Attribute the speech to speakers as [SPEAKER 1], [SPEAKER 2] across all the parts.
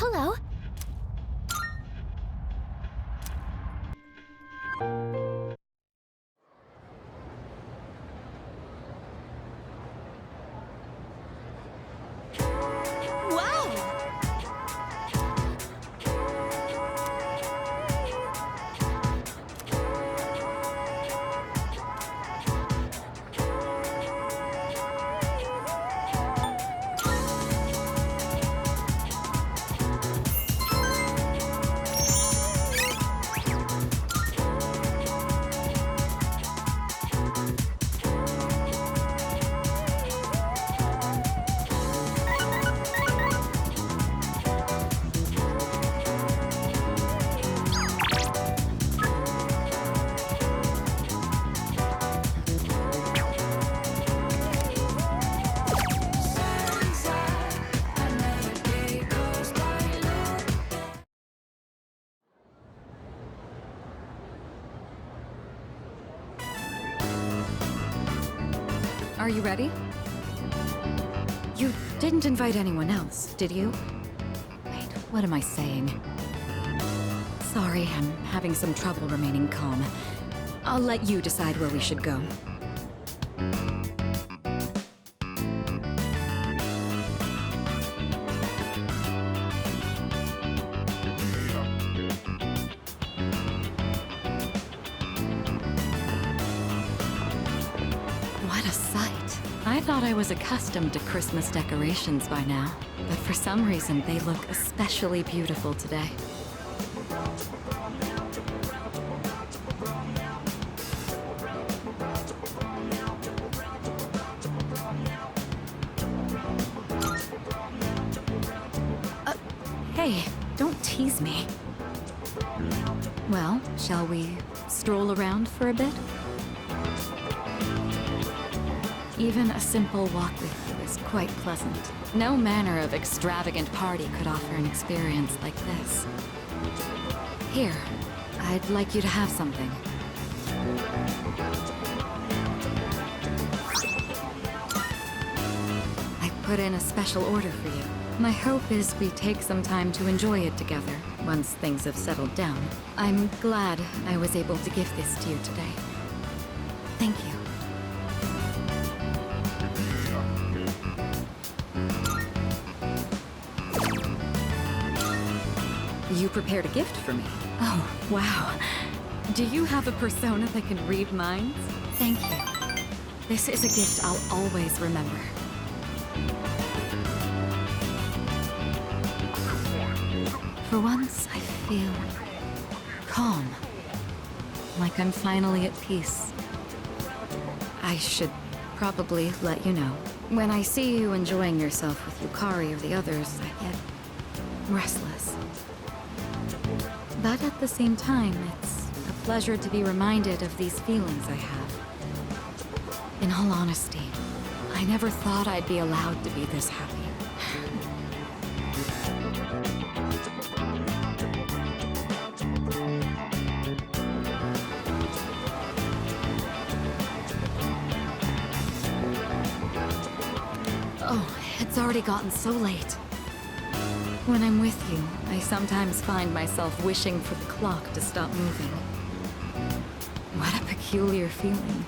[SPEAKER 1] hello.
[SPEAKER 2] Are you ready? You didn't invite anyone else, did you? Wait, what am I saying? Sorry, I'm having some trouble remaining calm. I'll let you decide where we should go. What a sight. I thought I was accustomed to Christmas decorations by now, but for some reason they look especially beautiful today. Hey, don't tease me. Well, shall we stroll around for a bit? Even a simple walk with you is quite pleasant. No manner of extravagant party could offer an experience like this. Here, I'd like you to have something. I put in a special order for you. My hope is we take some time to enjoy it together once things have settled down. I'm glad I was able to give this to you today. Thank you. You prepared a gift for me. Oh, wow. Do you have a persona that can read minds? Thank you. This is a gift I'll always remember. For once, I feel calm. Like I'm finally at peace. I should probably let you know. When I see you enjoying yourself with Yukari or the others, I get restless. But at the same time, it's a pleasure to be reminded of these feelings I have. In all honesty, I never thought I'd be allowed to be this happy. Oh, it's already gotten so late. When I'm with you, I sometimes find myself wishing for the clock to stop moving. What a peculiar feeling.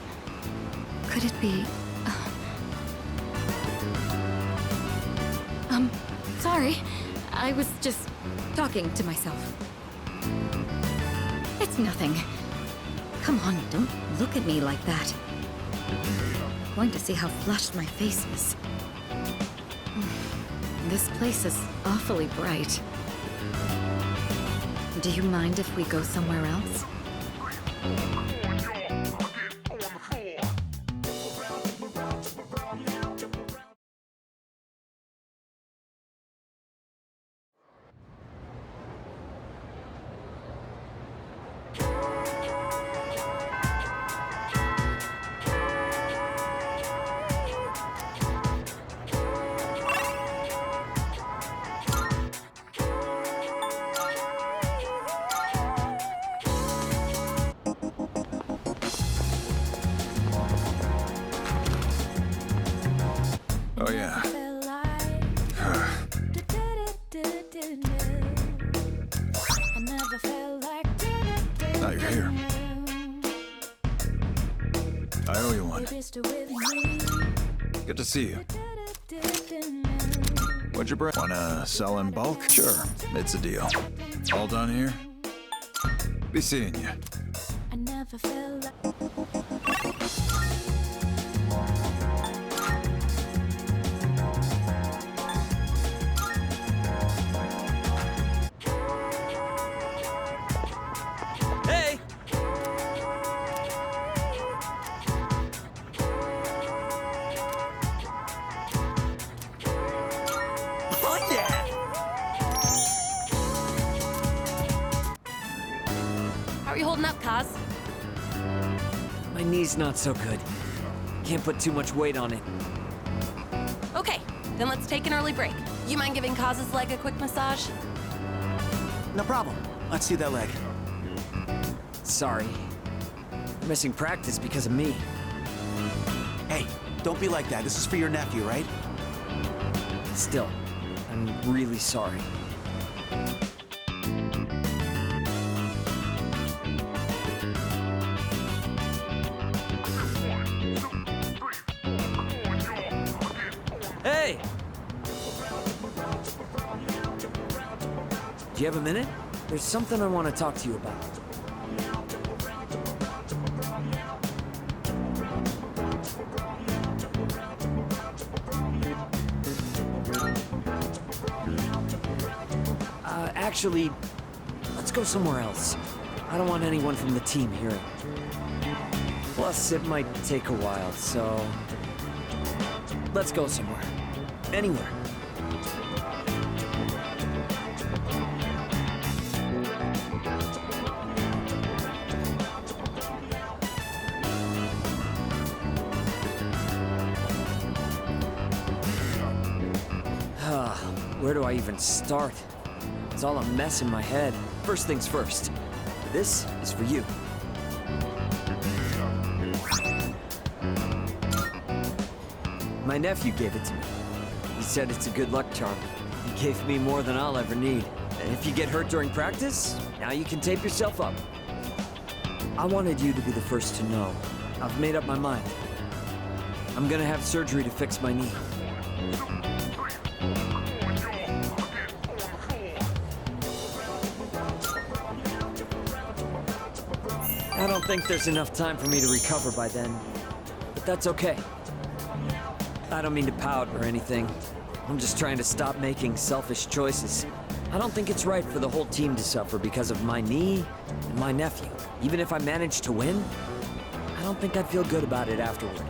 [SPEAKER 2] Could it be... sorry. I was just talking to myself. It's nothing. Come on, don't look at me like that. I'm going to see how flushed my face is. This place is awfully bright. Do you mind if we go somewhere else?
[SPEAKER 1] Now you're here. I owe you one. Good to see you. What'd you bring? Wanna sell in bulk? Sure, it's a deal. All done here? Be seeing you.
[SPEAKER 3] I never felt like
[SPEAKER 4] Hey! Oh yeah!
[SPEAKER 5] How are you holding up, Kaz?
[SPEAKER 4] My knee's not so good. Can't put too much weight on it.
[SPEAKER 5] Okay, then let's take an early break. You mind giving Kaz's leg a quick massage?
[SPEAKER 6] No problem. Let's see that leg.
[SPEAKER 4] Sorry. You're missing practice because of me.
[SPEAKER 6] Hey, don't be like that. This is for your nephew, right?
[SPEAKER 4] Still, I'm really sorry. Hey! Do you have a minute? There's something I want to talk to you about. Actually, let's go somewhere else. I don't want anyone from the team hearing. Plus, it might take a while, so... Let's go somewhere. Anywhere. Where do I even start? It's all a mess in my head. First things first. This is for you. My nephew gave it to me. He said it's a good luck charm. He gave me more than I'll ever need. And if you get hurt during practice, now you can tape yourself up. I wanted you to be the first to know. I've made up my mind. I'm gonna have surgery to fix my knee. I don't think there's enough time for me to recover by then, but that's okay. I don't mean to pout or anything. I'm just trying to stop making selfish choices. I don't think it's right for the whole team to suffer because of my knee and my nephew. Even if I manage to win, I don't think I'd feel good about it afterward.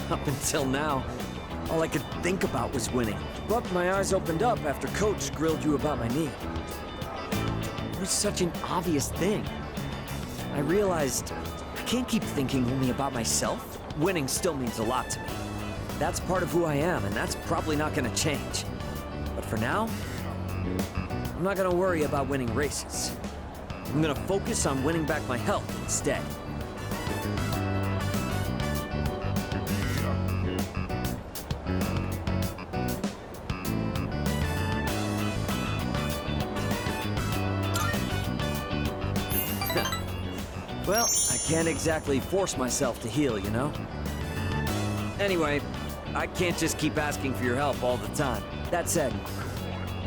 [SPEAKER 4] Up until now, all I could think about was winning. But my eyes opened up after Coach grilled you about my knee. It was such an obvious thing. I realized I can't keep thinking only about myself. Winning still means a lot to me. That's part of who I am, and that's probably not gonna change. But for now, I'm not gonna worry about winning races. I'm gonna focus on winning back my health instead. Well, I can't exactly force myself to heal, you know? Anyway, I can't just keep asking for your help all the time. That said,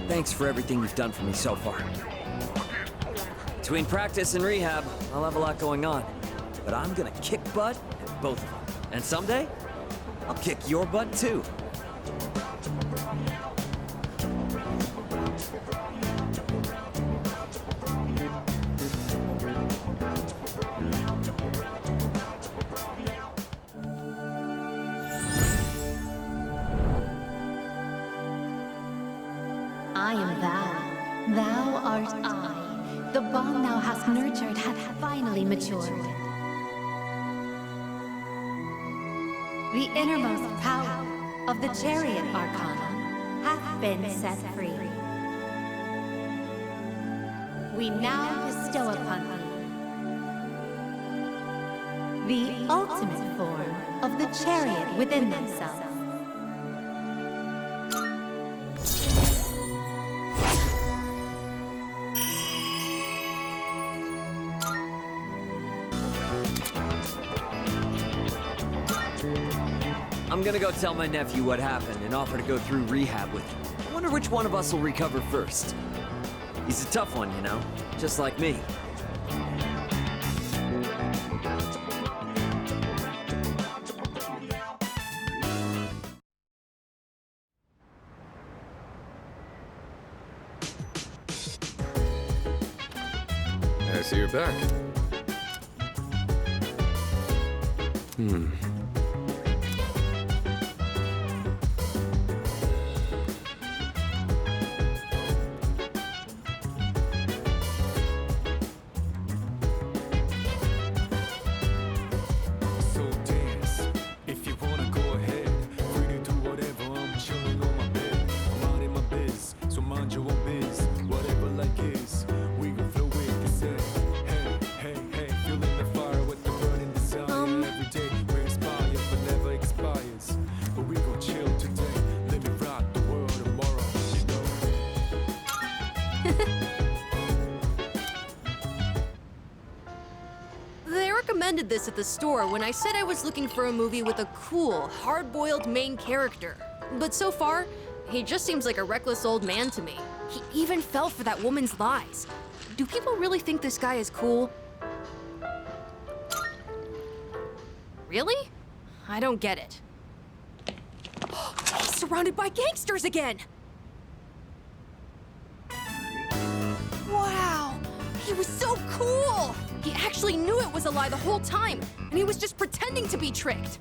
[SPEAKER 4] thanks for everything you've done for me so far. Between practice and rehab, I'll have a lot going on. But I'm gonna kick butt at both of them. And someday, I'll kick your butt too.
[SPEAKER 3] I am thou, thou art I. The bond thou hast nurtured hath finally matured. The innermost power of the chariot arcana hath been set free. We now bestow upon thee the ultimate form of the chariot within thyself.
[SPEAKER 4] I'm gonna go tell my nephew what happened and offer to go through rehab with him. I wonder which one of us will recover first. He's a tough one, you know? Just like me.
[SPEAKER 7] I see you're back.
[SPEAKER 8] So dance, if you wanna go ahead. Free to do whatever, I'm chilling on my bed. I'm out in my biz, so mind your own biz. Whatever like is, we gon' flow with this head. Hey, hey, hey, feeling the fire with the burning desire. Every day we inspire, but never expires. But we gon' chill today, let me rock the world tomorrow, you know.
[SPEAKER 9] They recommended this at the store when I said I was looking for a movie with a cool, hard-boiled main character. But so far, he just seems like a reckless old man to me. He even fell for that woman's lies. Do people really think this guy is cool? Really? I don't get it. He's surrounded by gangsters again! Wow! He was so cool! He actually knew it was a lie the whole time, and he was just pretending to be tricked.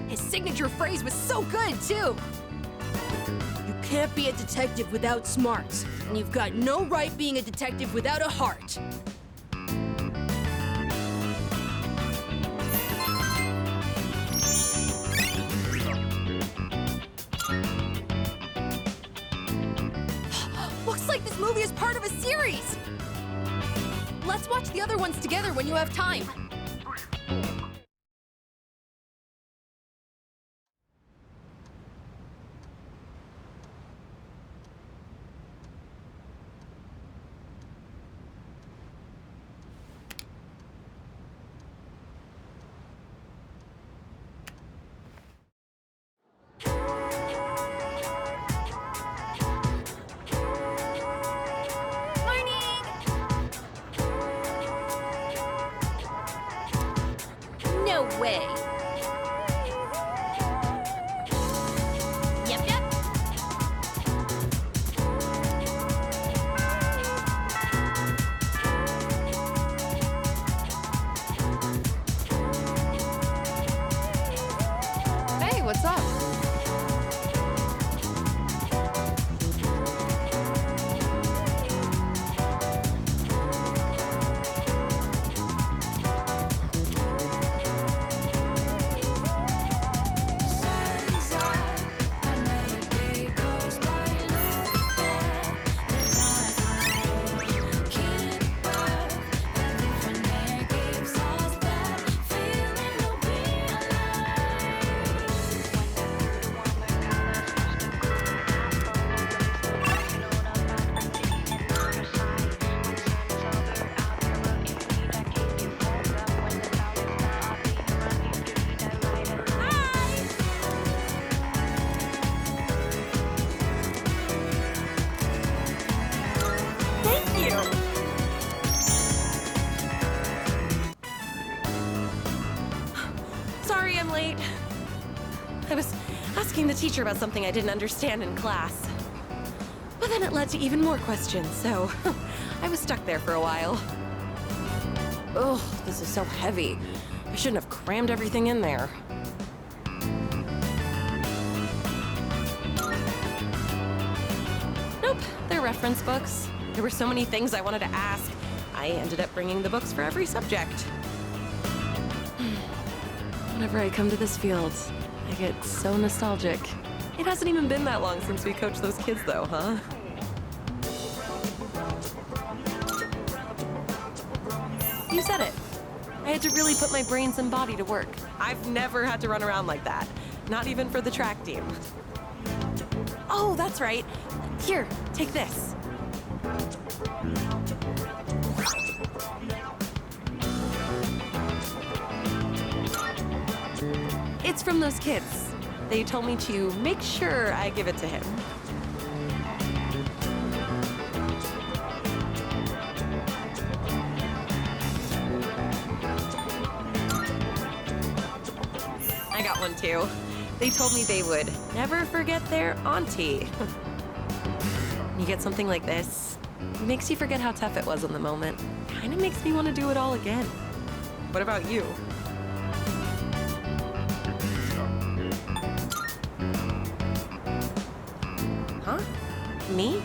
[SPEAKER 9] His signature phrase was so good, too. You can't be a detective without smarts, and you've got no right being a detective without a heart. Looks like this movie is part of a series! Let's watch the other ones together when you have time. No way. Yep, yep.
[SPEAKER 5] Hey, what's up? Sorry I'm late. I was asking the teacher about something I didn't understand in class. But then it led to even more questions, so I was stuck there for a while. Ugh, this is so heavy. I shouldn't have crammed everything in there. Nope, they're reference books. There were so many things I wanted to ask. I ended up bringing the books for every subject. Whenever I come to this field, I get so nostalgic. It hasn't even been that long since we coached those kids, though, huh? You said it. I had to really put my brains and body to work. I've never had to run around like that. Not even for the track team. Oh, that's right. Here, take this. It's from those kids. They told me to make sure I give it to him. I got one too. They told me they would never forget their auntie. You get something like this, it makes you forget how tough it was in the moment. Kind of makes me want to do it all again. What about you? Huh? Me?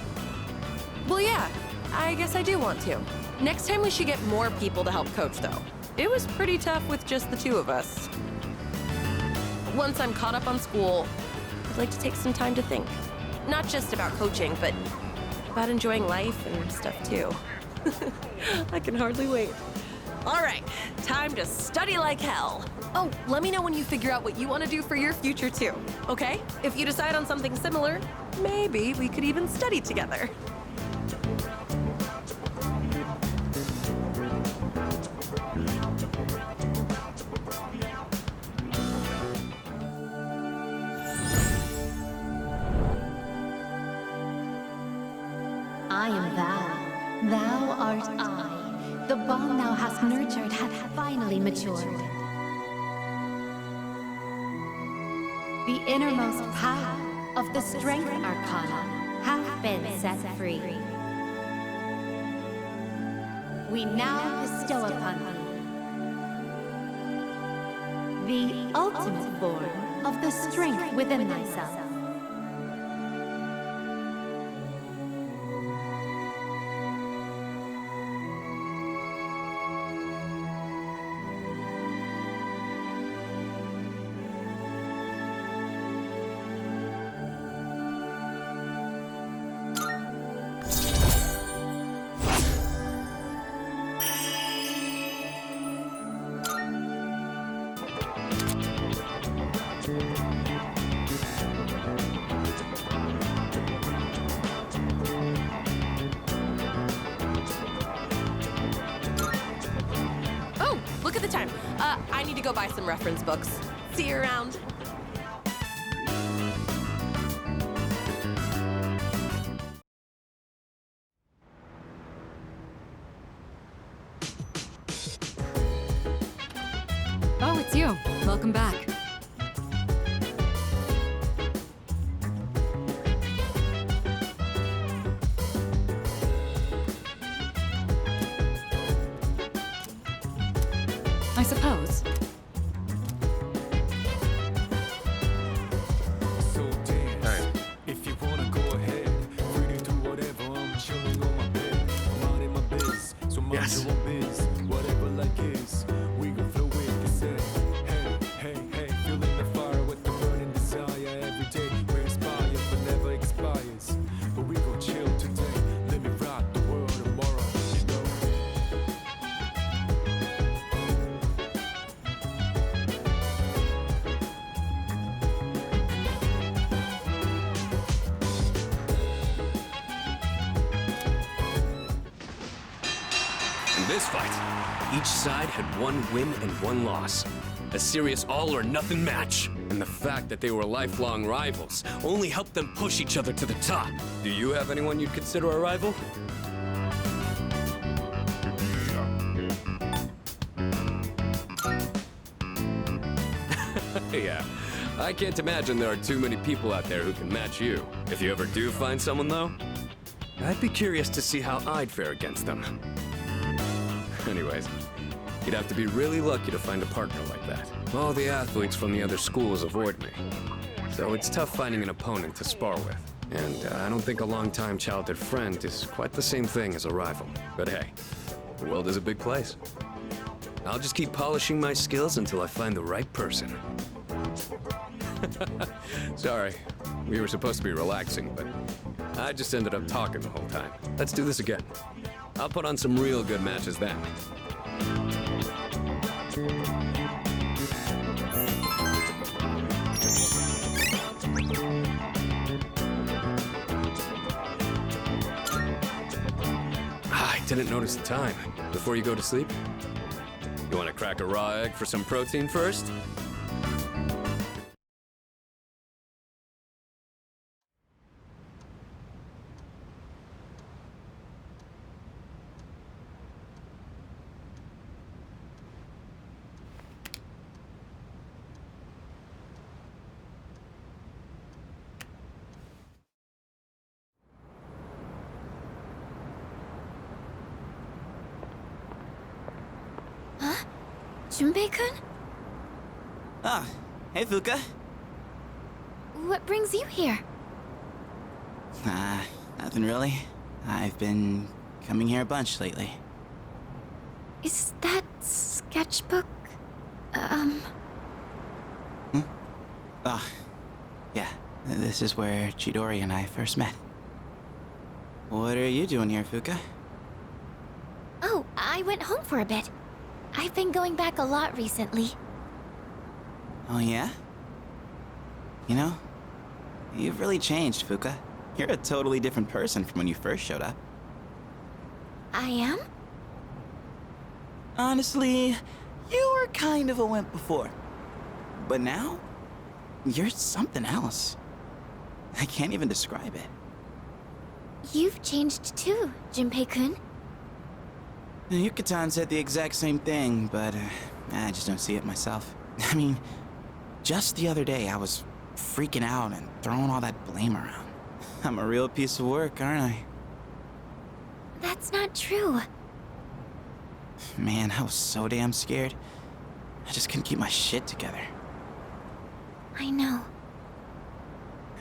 [SPEAKER 5] Well, yeah, I guess I do want to. Next time we should get more people to help coach, though. It was pretty tough with just the two of us. Once I'm caught up on school, I'd like to take some time to think. Not just about coaching, but about enjoying life and stuff too. I can hardly wait. All right, time to study like hell. Oh, let me know when you figure out what you want to do for your future too, okay? If you decide on something similar, maybe we could even study together.
[SPEAKER 3] I am thou, thou art I. The bond thou hast nurtured hath finally matured. The innermost power of the strength arcana hath been set free. We now bestow upon thee the ultimate form of the strength within thyself.
[SPEAKER 5] Oh, look at the time. I need to go buy some reference books. See you around.
[SPEAKER 2] Oh, it's you. Welcome back. I suppose.
[SPEAKER 8] So dance. If you wanna go ahead, free to do whatever. I'm chilling on my bed. I'm out in my biz, so mind
[SPEAKER 7] Yes.
[SPEAKER 8] your own biz. Whatever like is, we gon' flow with the set. Hey, hey, hey, feeling the fire with the burning desire. Every day we inspire, but never expires. But we gon' chill today. Let me rock the world tomorrow. You know.
[SPEAKER 10] In this fight, each side had one win and one loss. A serious all-or-nothing match. And the fact that they were lifelong rivals only helped them push each other to the top. Do you have anyone you'd consider a rival? Yeah, I can't imagine there are too many people out there who can match you. If you ever do find someone, though, I'd be curious to see how I'd fare against them. Anyways, you'd have to be really lucky to find a partner like that. All the athletes from the other schools avoid me, so it's tough finding an opponent to spar with. And I don't think a longtime childhood friend is quite the same thing as a rival. But hey, the world is a big place. I'll just keep polishing my skills until I find the right person. Sorry, we were supposed to be relaxing, but I just ended up talking the whole time. Let's do this again. I'll put on some real good matches then. I didn't notice the time. Before you go to sleep? You want to crack a raw egg for some protein first?
[SPEAKER 2] Junpei-kun?
[SPEAKER 6] Ah, hey Fuka.
[SPEAKER 2] What brings you here?
[SPEAKER 6] Nothing really. I've been coming here a bunch lately.
[SPEAKER 2] Is that sketchbook?
[SPEAKER 6] Oh, yeah. This is where Chidori and I first met. What are you doing here, Fuka?
[SPEAKER 3] Oh, I went home for a bit. I've been going back a lot recently.
[SPEAKER 6] Oh, yeah? You know, you've really changed, Fuka. You're a totally different person from when you first showed up.
[SPEAKER 3] I am?
[SPEAKER 6] Honestly, you were kind of a wimp before. But now, you're something else. I can't even describe it.
[SPEAKER 3] You've changed too, Junpei-kun.
[SPEAKER 6] Yuka-tan said the exact same thing, but I just don't see it myself. I mean, just the other day I was freaking out and throwing all that blame around. I'm a real piece of work, aren't I?
[SPEAKER 3] That's not true.
[SPEAKER 6] Man, I was so damn scared. I just couldn't keep my shit together.
[SPEAKER 3] I know.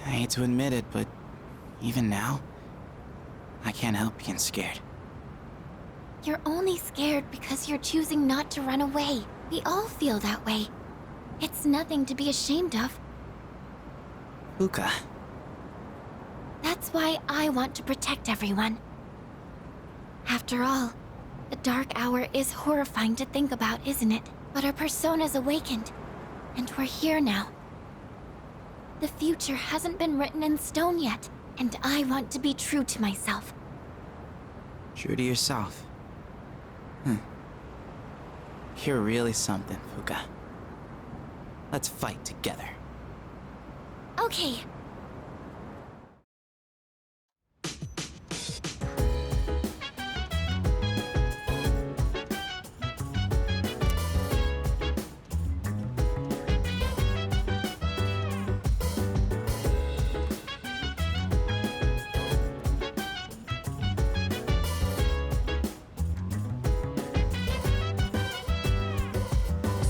[SPEAKER 6] I hate to admit it, but even now, I can't help being scared.
[SPEAKER 3] You're only scared because you're choosing not to run away. We all feel that way. It's nothing to be ashamed of.
[SPEAKER 6] Fuka.
[SPEAKER 3] That's why I want to protect everyone. After all, the dark hour is horrifying to think about, isn't it? But our persona's awakened, and we're here now. The future hasn't been written in stone yet, and I want to be true to myself.
[SPEAKER 6] True to yourself. You're really something, Fuka. Let's fight together.
[SPEAKER 3] Okay.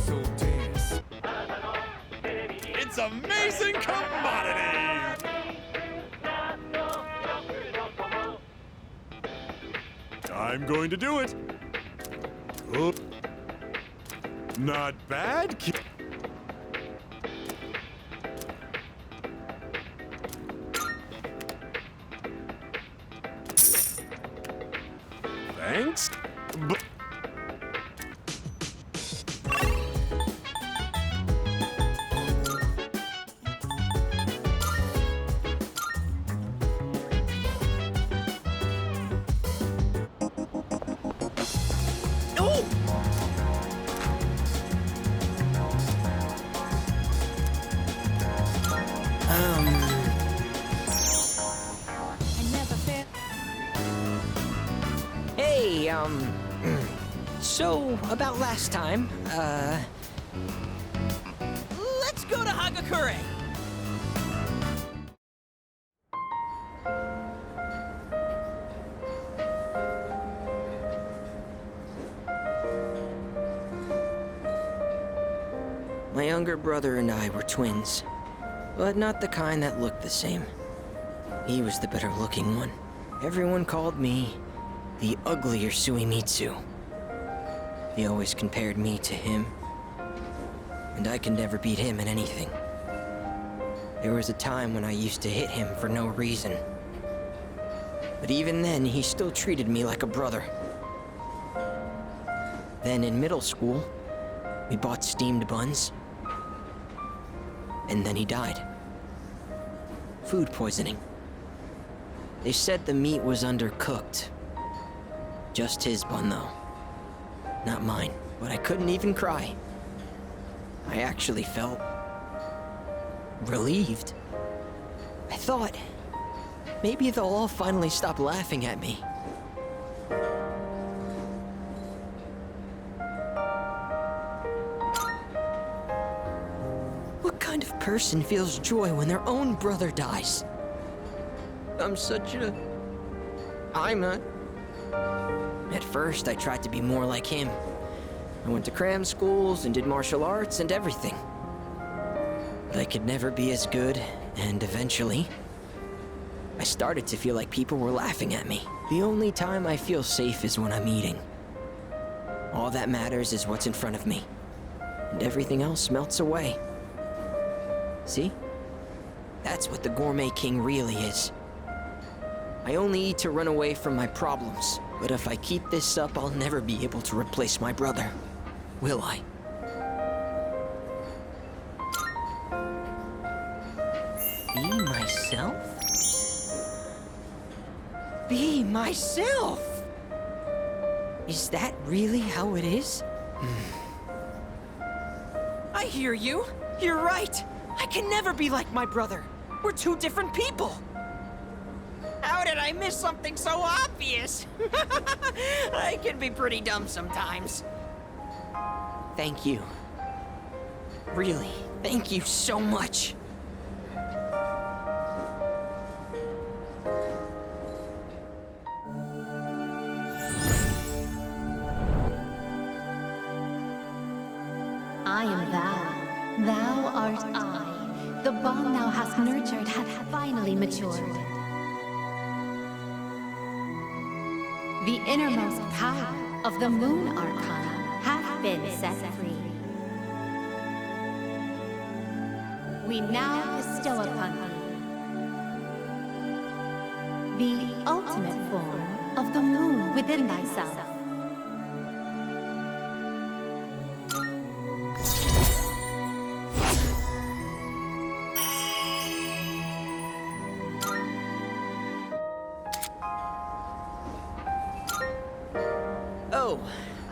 [SPEAKER 8] So dance.
[SPEAKER 1] It's amazing commodity! I'm going to do it. Oh. Not bad. Thanks.
[SPEAKER 11] Hey, so, about last time, let's go to Hagakure! My younger brother and I were twins, but not the kind that looked the same. He was the better-looking one. Everyone called me the uglier Suimitsu. They always compared me to him, and I could never beat him in anything. There was a time when I used to hit him for no reason. But even then, he still treated me like a brother. Then in middle school, we bought steamed buns, and then he died. Food poisoning. They said the meat was undercooked. Just his bun, though. Not mine, but I couldn't even cry. I actually felt relieved. I thought maybe they'll all finally stop laughing at me. What kind of person feels joy when their own brother dies? I'm not. At first, I tried to be more like him. I went to cram schools and did martial arts and everything. But I could never be as good, and eventually, I started to feel like people were laughing at me. The only time I feel safe is when I'm eating. All that matters is what's in front of me, and everything else melts away. See? That's what the Gourmet King really is. I only eat to run away from my problems, but if I keep this up, I'll never be able to replace my brother. Will I? Be myself? Be myself! Is that really how it is? I hear you. You're right. I can never be like my brother. We're two different people. How did I miss something so obvious? I can be pretty dumb sometimes. Thank you. Really, thank you so much.
[SPEAKER 12] I am thou. Thou art I. The bond thou hast nurtured hath finally matured. The innermost power of the Moon Arcana hath been set free. We now bestow upon thee the ultimate form of the moon within thyself.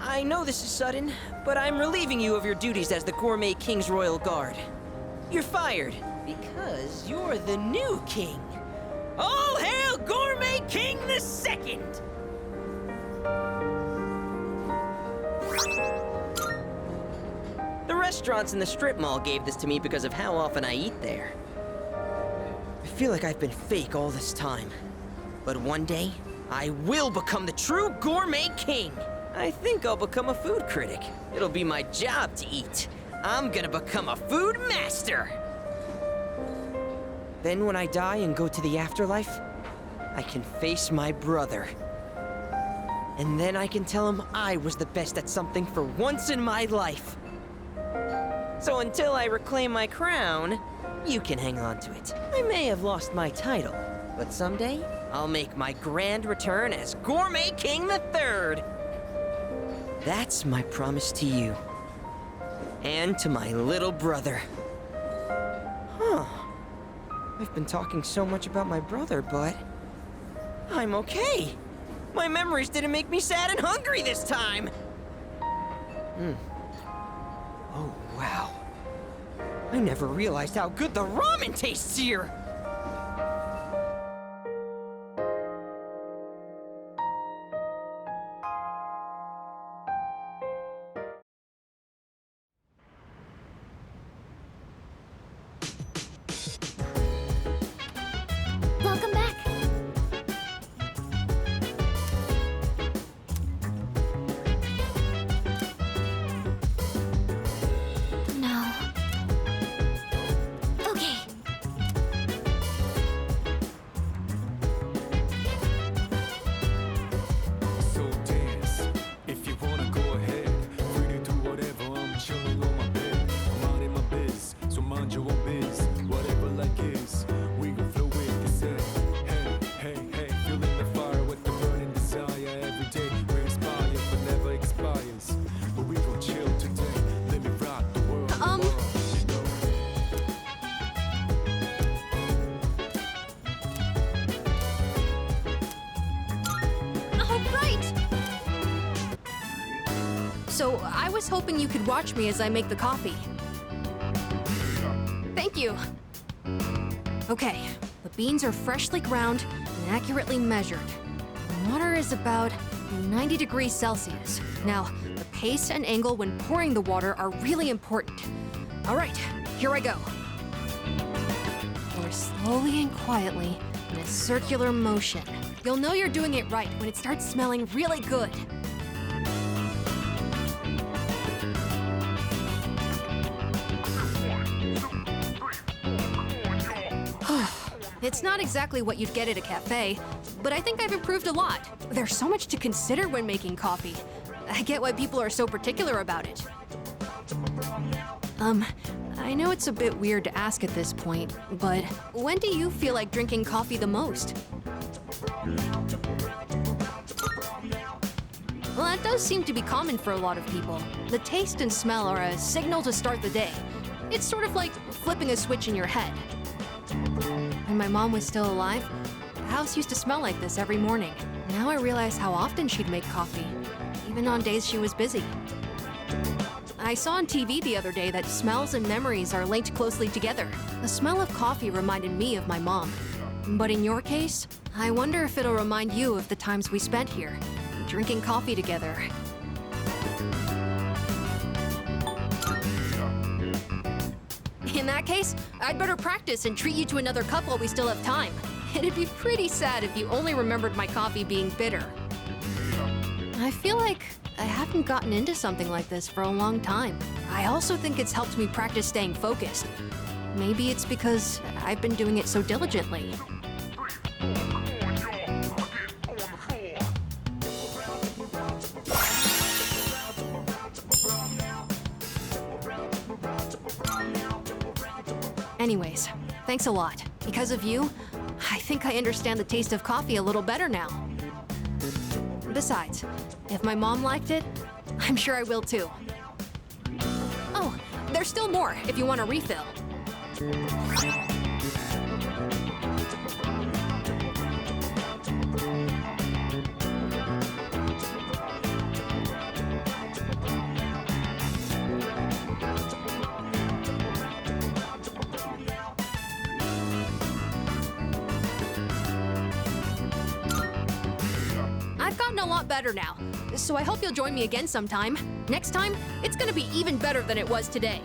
[SPEAKER 11] I know this is sudden, but I'm relieving you of your duties as the Gourmet King's Royal Guard. You're fired, because you're the new king. All hail Gourmet King the Second! The restaurants in the strip mall gave this to me because of how often I eat there. I feel like I've been fake all this time. But one day, I will become the true Gourmet King! I think I'll become a food critic. It'll be my job to eat. I'm gonna become a food master! Then when I die and go to the afterlife, I can face my brother. And then I can tell him I was the best at something for once in my life. So until I reclaim my crown, you can hang on to it. I may have lost my title, but someday, I'll make my grand return as Gourmet King the Third. That's my promise to you. And to my little brother. Huh. I've been talking so much about my brother, but I'm okay. My memories didn't make me sad and hungry this time. Oh, wow. I never realized how good the ramen tastes here.
[SPEAKER 3] Welcome back. No. Okay.
[SPEAKER 8] So dance, if you wanna go ahead. Free to do whatever, I'm chilling on my bed. I'm out in my biz, so mind your own biz. Whatever like is, we gon' flow with this head. Hey, hey, hey, feeling the fire with the burning desire. Every day we're inspired, but never expires. But we gon' chill today, let me rock the world. You know.
[SPEAKER 9] Oh, right! So, I was hoping you could watch me as I make the coffee. Thank you. Okay, the beans are freshly ground and accurately measured. The water is about 90 degrees Celsius. Now, the pace and angle when pouring the water are really important. All right, here I go. Pour slowly and quietly in a circular motion. You'll know you're doing it right when it starts smelling really good. It's not exactly what you'd get at a cafe, but I think I've improved a lot. There's so much to consider when making coffee. I get why people are so particular about it. I know it's a bit weird to ask at this point, but when do you feel like drinking coffee the most? Well, that does seem to be common for a lot of people. The taste and smell are a signal to start the day. It's sort of like flipping a switch in your head. When my mom was still alive, the house used to smell like this every morning. Now I realize how often she'd make coffee, even on days she was busy. I saw on TV the other day that smells and memories are linked closely together. The smell of coffee reminded me of my mom. But in your case, I wonder if it'll remind you of the times we spent here, drinking coffee together. In that case, I'd better practice and treat you to another cup while we still have time. It'd be pretty sad if you only remembered my coffee being bitter. I feel like I haven't gotten into something like this for a long time. I also think it's helped me practice staying focused. Maybe it's because I've been doing it so diligently. Anyways, thanks a lot. Because of you, I think I understand the taste of coffee a little better now. Besides, if my mom liked it, I'm sure I will too. Oh, there's still more if you want a refill. I've gotten a lot better now, so I hope you'll join me again sometime. Next time, it's gonna be even better than it was today.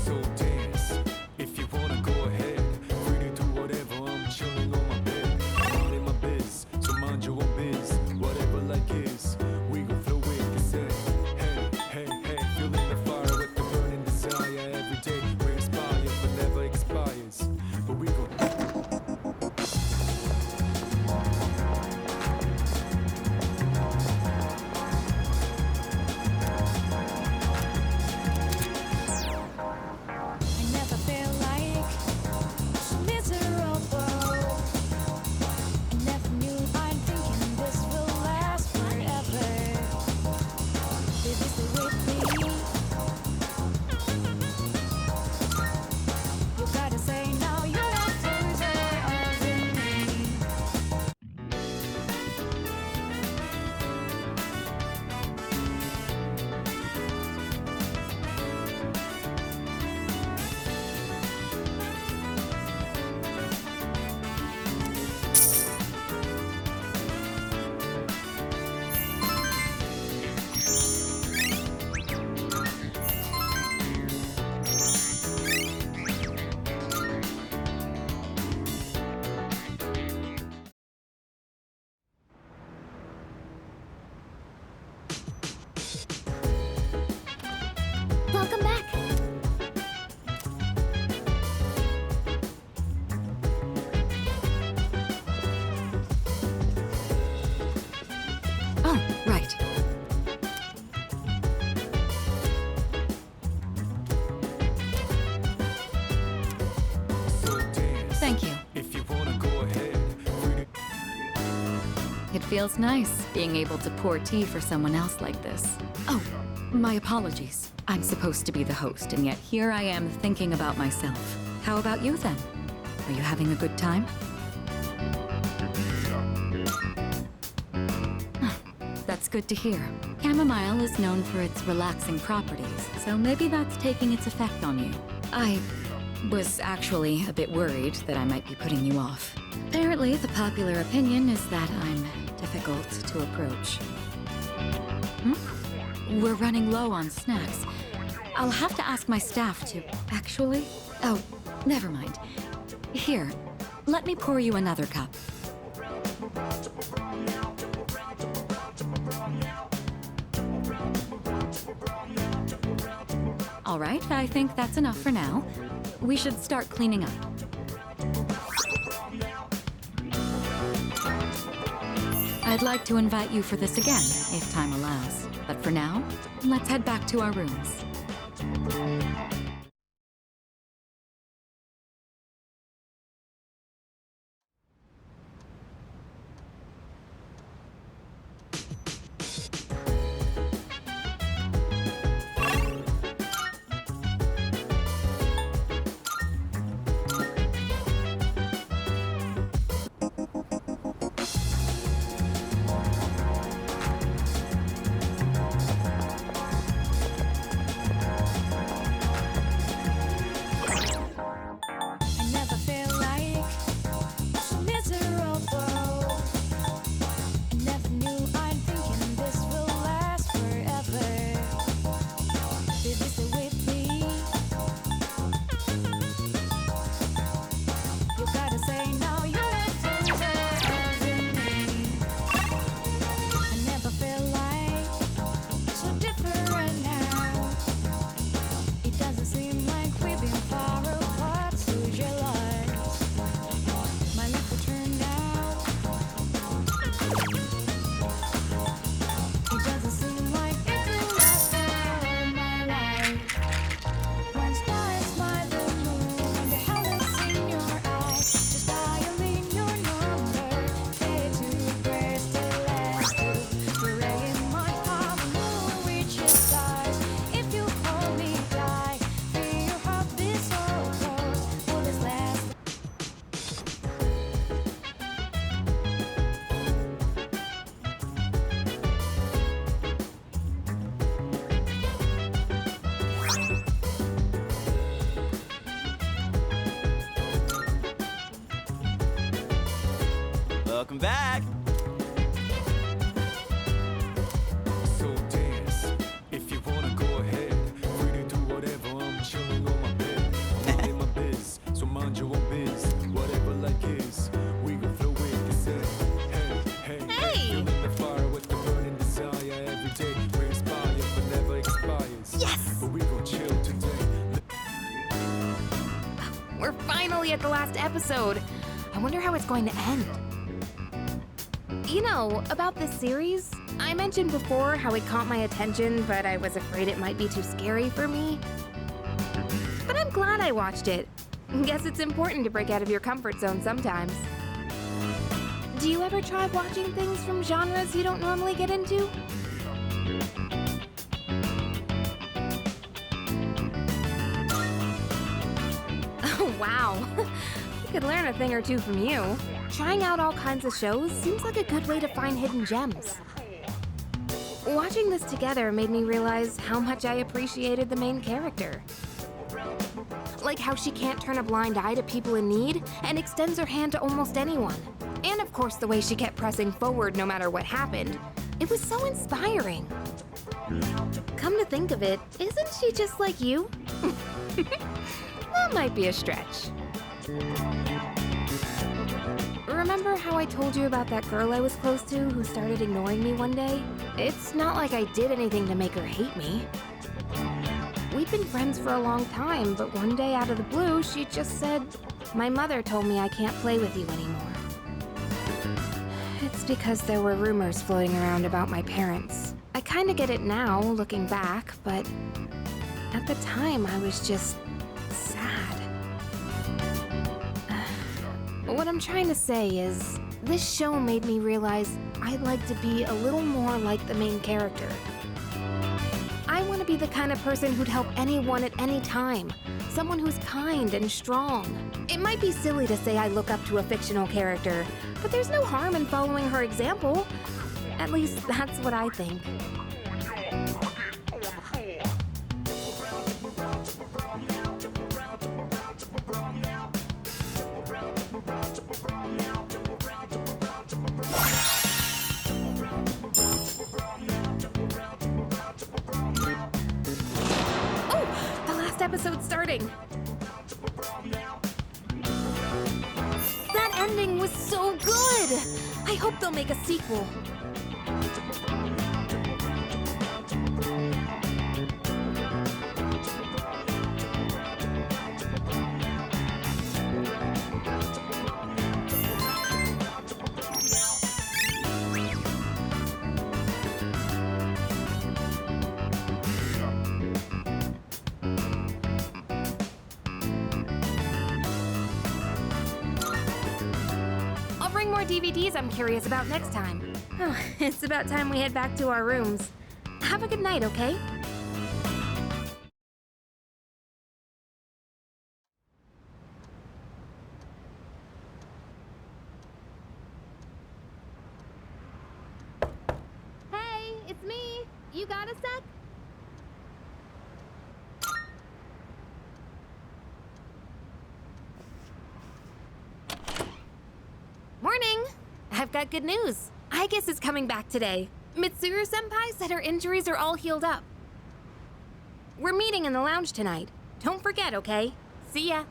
[SPEAKER 8] So dance, if you wanna go ahead. Free to do whatever, I'm chilling on my bed. I'm not in my biz, so mind your own biz. Whatever like is, we gon' flow with the set. Hey, hey, hey, feeling the fire with the burning desire. Every day we inspire, but never expires. But we gon'
[SPEAKER 13] I never feel like so miserable. I never knew I'm thinking this will last forever. Baby, stay with me. You gotta say now you want to of me.
[SPEAKER 3] Welcome back.
[SPEAKER 2] Oh, right.
[SPEAKER 8] so dance.
[SPEAKER 2] Thank you.
[SPEAKER 8] If you wanna go ahead. Free to
[SPEAKER 2] It feels nice being able to pour tea for someone else like this. Oh, my apologies. I'm supposed to be the host, and yet here I am thinking about myself. How about you then? Are you having a good time? That's good to hear. Chamomile is known for its relaxing properties, so maybe that's taking its effect on you. Was actually a bit worried that I might be putting you off. Apparently, the popular opinion is that I'm difficult to approach. We're running low on snacks. I'll have to ask my staff to... Actually? Oh, never mind. Here, let me pour you another cup. All right, I think that's enough for now. We should start cleaning up. I'd like to invite you for this again, if time allows. But for now, let's head back to our rooms.
[SPEAKER 13] I never feel like so miserable. I never knew I'm thinking this will last forever. Baby, stay with me. You gotta say now you're not loving me. I never feel like so different now. It doesn't seem like we've been far apart. So your lies, my life will turn out. It doesn't seem like it will last all my life. When stars smile the moon, the hell is in your eyes. Just dialing your number, day to press the last two. Praying my heart will reach your stars. If you hold me tight, feel your heart be so close. Will this last?
[SPEAKER 6] Welcome back.
[SPEAKER 8] So dance, if you wanna go ahead. Free to do whatever, I'm chilling on my bed. I'm minding my biz, so mind your own biz. Whatever like is, we gon' flow with this hey. Feeling the fire with the burning desire every day. We inspire, but never expires.
[SPEAKER 5] Yes!
[SPEAKER 8] But we gon' chill today.
[SPEAKER 5] We're finally at the last episode. I wonder how it's going to end. You know, about this series, I mentioned before how it caught my attention, but I was afraid it might be too scary for me. But I'm glad I watched it. Guess it's important to break out of your comfort zone sometimes. Do you ever try watching things from genres you don't normally get into? Oh, wow. I could learn a thing or two from you. Trying out all kinds of shows seems like a good way to find hidden gems. Watching this together made me realize how much I appreciated the main character. Like how she can't turn a blind eye to people in need and extends her hand to almost anyone. And of course the way she kept pressing forward no matter what happened. It was so inspiring. Come to think of it, isn't she just like you? That might be a stretch. Remember how I told you about that girl I was close to who started ignoring me one day? It's not like I did anything to make her hate me. We'd been friends for a long time, but one day out of the blue, she just said, "My mother told me I can't play with you anymore." It's because there were rumors floating around about my parents. I kinda get it now, looking back, but at the time I was just sad. What I'm trying to say is, this show made me realize I'd like to be a little more like the main character. I want to be the kind of person who'd help anyone at any time. Someone who's kind and strong. It might be silly to say I look up to a fictional character, but there's no harm in following her example. At least that's what I think. recording. That ending was so good! I hope they'll make a sequel. I'll bring more DVDs I'm curious about next time. Oh, it's about time we head back to our rooms. Have a good night, okay?
[SPEAKER 3] Hey, it's me. You got a sec?
[SPEAKER 5] Morning! I've got good news. I guess is coming back today. Mitsuru-senpai said her injuries are all healed up. We're meeting in the lounge tonight. Don't forget, okay? See ya.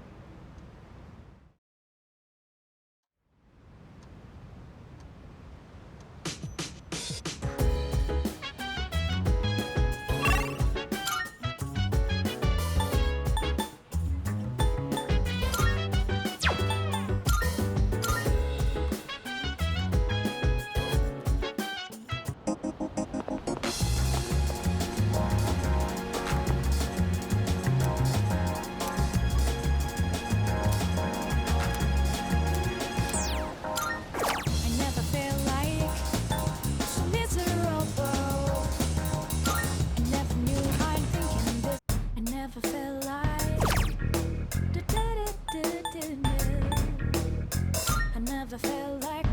[SPEAKER 13] I never felt like so miserable. I never knew I'm thinking this. I never felt like I never felt like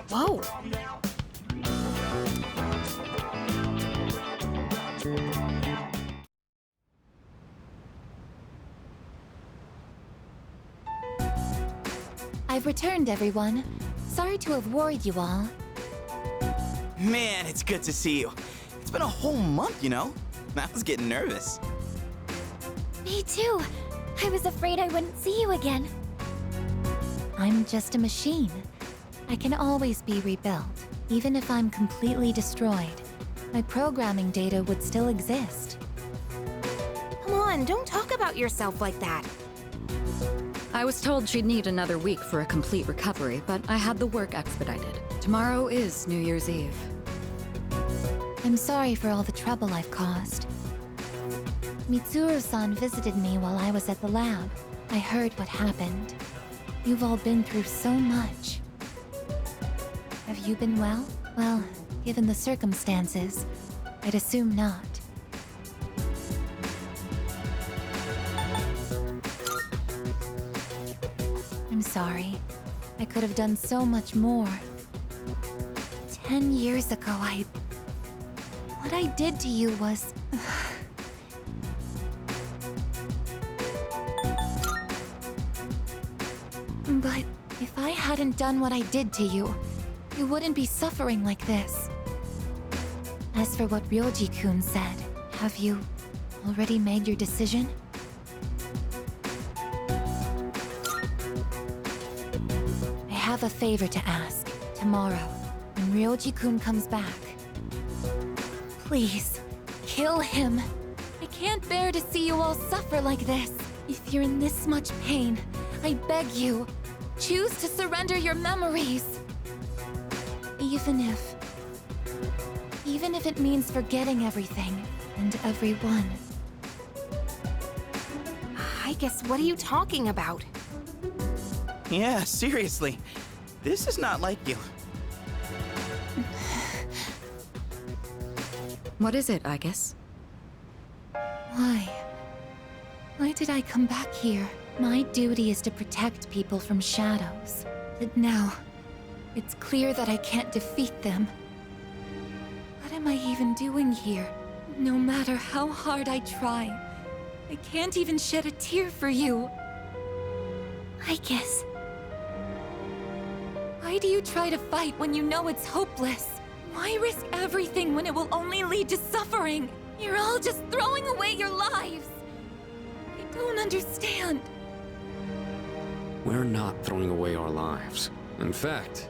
[SPEAKER 5] Whoa!
[SPEAKER 3] I've returned, everyone. Sorry to have worried you all.
[SPEAKER 6] Man, it's good to see you. It's been a whole month, you know? I was getting nervous.
[SPEAKER 3] Me too. I was afraid I wouldn't see you again. I'm just a machine. I can always be rebuilt, even if I'm completely destroyed. My programming data would still exist.
[SPEAKER 5] Come on, don't talk about yourself like that.
[SPEAKER 2] I was told she'd need another week for a complete recovery, but I had the work expedited. Tomorrow is New Year's Eve.
[SPEAKER 3] I'm sorry for all the trouble I've caused. Mitsuru-san visited me while I was at the lab. I heard what happened. You've all been through so much. Have you been well? Well, given the circumstances, I'd assume not. I'm sorry. I could have done so much more. 10 years ago, what I did to you was... But if I hadn't done what I did to you, you wouldn't be suffering like this. As for what Ryoji-kun said, have you already made your decision? I have a favor to ask. Tomorrow, when Ryoji-kun comes back, please, kill him. I can't bear to see you all suffer like this. If you're in this much pain, I beg you, choose to surrender your memories. Even if it means forgetting everything and everyone.
[SPEAKER 9] I guess, what are you talking about?
[SPEAKER 6] Yeah, seriously. This is not like you.
[SPEAKER 2] What is it, I guess?
[SPEAKER 3] Why? Why did I come back here? My duty is to protect people from shadows. But now, it's clear that I can't defeat them. What am I even doing here? No matter how hard I try, I can't even shed a tear for you. I guess. Why do you try to fight when you know it's hopeless? Why risk everything when it will only lead to suffering? You're all just throwing away your lives. I don't understand.
[SPEAKER 10] We're not throwing away our lives. In fact,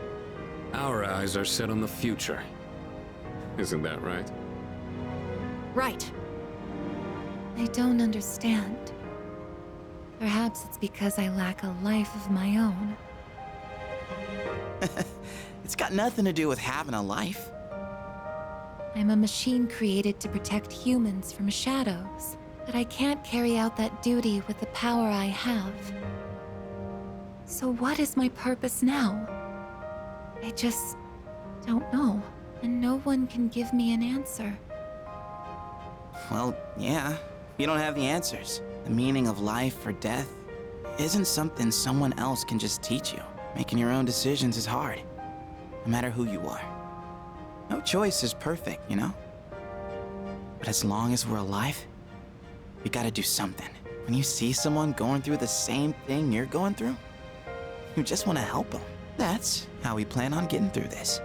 [SPEAKER 10] our eyes are set on the future. Isn't that right?
[SPEAKER 9] Right.
[SPEAKER 3] I don't understand. Perhaps it's because I lack a life of my own.
[SPEAKER 6] It's got nothing to do with having a life.
[SPEAKER 3] I'm a machine created to protect humans from shadows, but I can't carry out that duty with the power I have. So what is my purpose now? I just don't know, and no one can give me an answer.
[SPEAKER 6] Well, yeah. You don't have the answers. The meaning of life or death isn't something someone else can just teach you. Making your own decisions is hard, no matter who you are. No choice is perfect, you know? But as long as we're alive, we gotta do something. When you see someone going through the same thing you're going through, you just want to help them. That's how we plan on getting through this.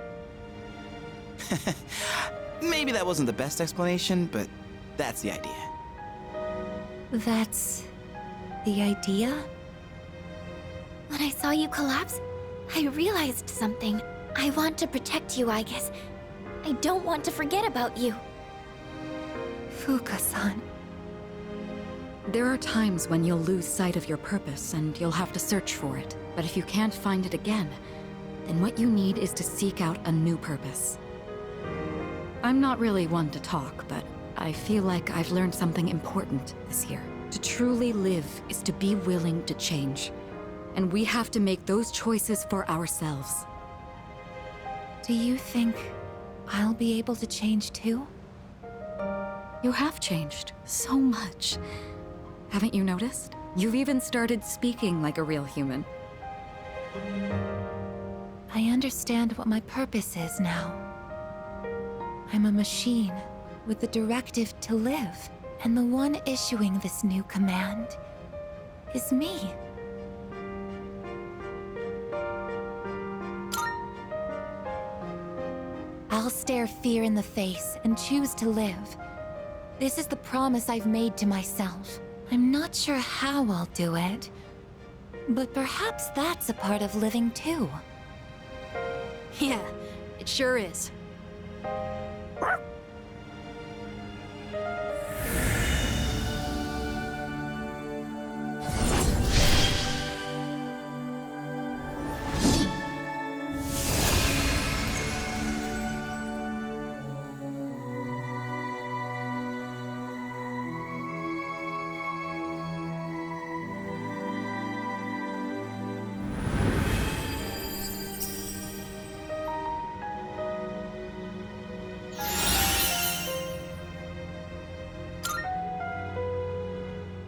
[SPEAKER 6] Maybe that wasn't the best explanation, but that's the idea.
[SPEAKER 3] That's the idea?
[SPEAKER 13] When I saw you collapse, I realized something. I want to protect you, I guess. I don't want to forget about you.
[SPEAKER 3] Fuka-san.
[SPEAKER 2] There are times when you'll lose sight of your purpose and you'll have to search for it. But if you can't find it again, then what you need is to seek out a new purpose. I'm not really one to talk, but I feel like I've learned something important this year. To truly live is to be willing to change. And we have to make those choices for ourselves.
[SPEAKER 3] Do you think I'll be able to change too?
[SPEAKER 2] You have changed so much. Haven't you noticed? You've even started speaking like a real human.
[SPEAKER 3] I understand what my purpose is now. I'm a machine with the directive to live, and the one issuing this new command is me. I'll stare fear in the face and choose to live. This is the promise I've made to myself. I'm not sure how I'll do it, but perhaps that's a part of living too.
[SPEAKER 9] Yeah, it sure is.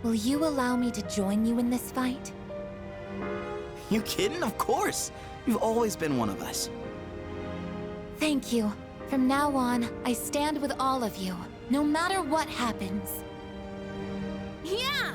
[SPEAKER 3] Will you allow me to join you in this fight?
[SPEAKER 6] You kidding? Of course! You've always been one of us.
[SPEAKER 3] Thank you. From now on, I stand with all of you, no matter what happens.
[SPEAKER 9] Yeah!